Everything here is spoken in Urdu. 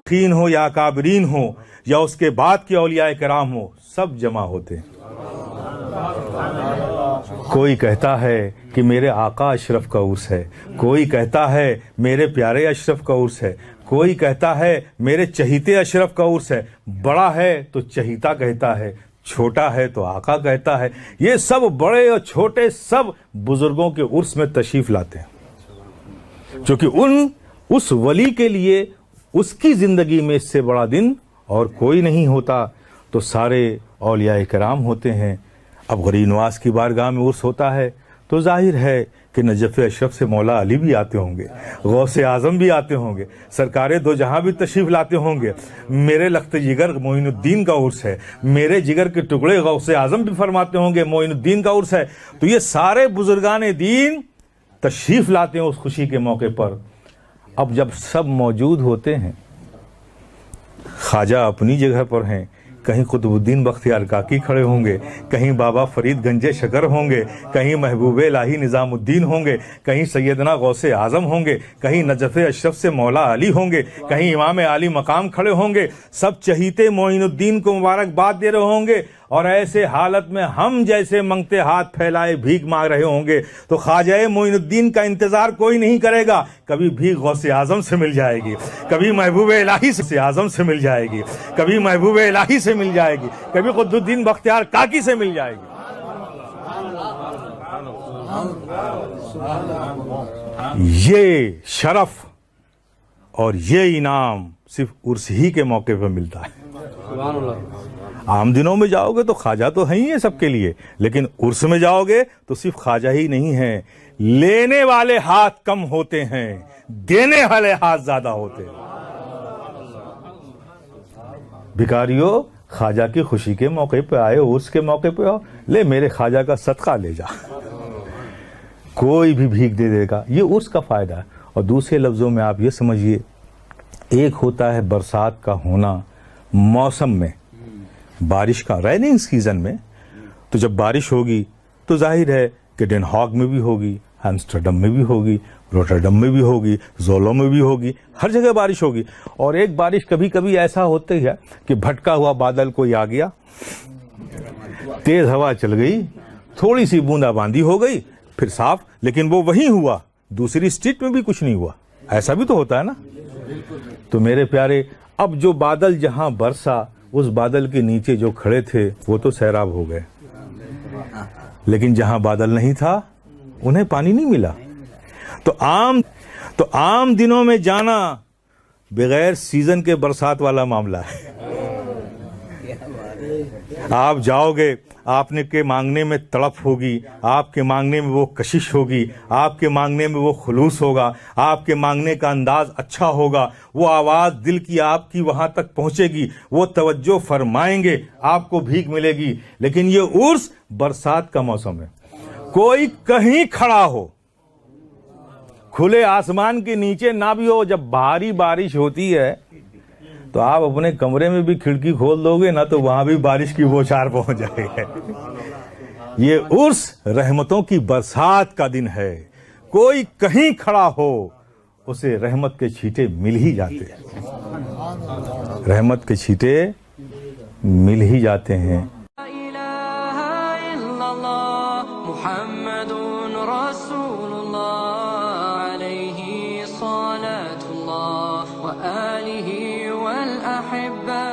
صدیقین ہو یا اکابرین ہو یا اس کے بعد کے اولیاء کرام ہو، سب جمع ہوتے ہیں۔ کوئی کہتا ہے کہ میرے آقا اشرف کا عرس ہے، کوئی کہتا ہے میرے پیارے اشرف کا عرس ہے، کوئی کہتا ہے میرے چہیتے اشرف کا عرس ہے۔ بڑا ہے تو چہیتا کہتا ہے، چھوٹا ہے تو آقا کہتا ہے۔ یہ سب بڑے اور چھوٹے سب بزرگوں کے عرس میں تشریف لاتے ہیں، چونکہ اس ولی کے لیے اس کی زندگی میں اس سے بڑا دن اور کوئی نہیں ہوتا۔ تو سارے اولیاء کرام ہوتے ہیں۔ اب غریب نواز کی بارگاہ میں عرس ہوتا ہے تو ظاہر ہے کہ نجف اشرف سے مولا علی بھی آتے ہوں گے، غوث اعظم بھی آتے ہوں گے، سرکار دو جہاں بھی تشریف لاتے ہوں گے۔ میرے لخت جگر معین الدین کا عرس ہے، میرے جگر کے ٹکڑے غوث اعظم بھی فرماتے ہوں گے معین الدین کا عرس ہے۔ تو یہ سارے بزرگان دین تشریف لاتے ہیں اس خوشی کے موقع پر۔ اب جب سب موجود ہوتے ہیں، خواجہ اپنی جگہ پر ہیں، کہیں قطب الدین بختیار کاکی کھڑے ہوں گے، کہیں بابا فرید گنج شکر ہوں گے، کہیں محبوب الہی نظام الدین ہوں گے، کہیں سیدنا غوث اعظم ہوں گے، کہیں نجف اشرف سے مولا علی ہوں گے، کہیں امام علی مقام کھڑے ہوں گے۔ سب چہیتے معین الدین کو مبارکباد دے رہے ہوں گے، اور ایسے حالت میں ہم جیسے منگتے ہاتھ پھیلائے بھیک مانگ رہے ہوں گے تو خواجہ معین الدین کا انتظار کوئی نہیں کرے گا۔ کبھی بھیک غوث اعظم سے مل جائے گی، کبھی محبوب الہی سے اعظم سے مل جائے گی، کبھی محبوب الہی سے مل جائے گی، کبھی قطب الدین بختیار کاکی سے مل جائے گی۔ یہ شرف اور یہ انعام صرف عرس ہی کے موقع پہ ملتا ہے۔ عام دنوں میں جاؤ گے تو خواجہ تو ہیں ہی ہیں سب کے لیے، لیکن عرس میں جاؤ گے تو صرف خواجہ ہی نہیں ہیں، لینے والے ہاتھ کم ہوتے ہیں، دینے والے ہاتھ زیادہ ہوتے ہیں۔ بھکاریوں، خواجہ کی خوشی کے موقع پہ آئے، عرس کے موقع پہ آؤ، لے میرے خواجہ کا صدقہ لے جا، کوئی بھی بھیک دے دے گا۔ یہ عرس کا فائدہ ہے۔ اور دوسرے لفظوں میں آپ یہ سمجھیے، ایک ہوتا ہے برسات کا ہونا موسم میں، بارش کا ریننگ سیزن میں، تو جب بارش ہوگی تو ظاہر ہے کہ ڈین ہاگ میں بھی ہوگی، ایمسٹرڈم میں بھی ہوگی، روٹرڈم میں بھی ہوگی، زولو میں بھی ہوگی، ہر جگہ بارش ہوگی۔ اور ایک بارش کبھی کبھی ایسا ہوتا ہے کہ بھٹکا ہوا بادل کوئی آ گیا، تیز ہوا چل گئی، تھوڑی سی بوندا باندی ہو گئی، پھر صاف، لیکن وہ وہیں ہوا، دوسری اسٹیٹ میں بھی کچھ نہیں ہوا۔ ایسا بھی تو ہوتا ہے نا۔ تو میرے پیارے، اب جو بادل جہاں برسا، اس بادل کے نیچے جو کھڑے تھے وہ تو سیراب ہو گئے، لیکن جہاں بادل نہیں تھا انہیں پانی نہیں ملا۔ تو عام دنوں میں جانا بغیر سیزن کے برسات والا معاملہ ہے۔ آپ جاؤ گے، آپ نے کے مانگنے میں تڑپ ہوگی، آپ کے مانگنے میں وہ کشش ہوگی، آپ کے مانگنے میں وہ خلوص ہوگا، آپ کے مانگنے کا انداز اچھا ہوگا، وہ آواز دل کی آپ کی وہاں تک پہنچے گی، وہ توجہ فرمائیں گے، آپ کو بھیک ملے گی۔ لیکن یہ عرس برسات کا موسم ہے، کوئی کہیں کھڑا ہو، کھلے آسمان کے نیچے نہ بھی ہو، جب بھاری بارش ہوتی ہے تو آپ اپنے کمرے میں بھی کھڑکی کھول دو گے نا تو وہاں بھی بارش کی بوچھار پہنچ جائے گی۔ یہ عرس رحمتوں کی برسات کا دن ہے، کوئی کہیں کھڑا ہو اسے رحمت کے چھینٹے مل ہی جاتے ہیں، رحمت کے چھینٹے مل ہی جاتے ہیں۔ محمد رسول اللہ علیہ صلاة اللہ وآلہ والأحبہ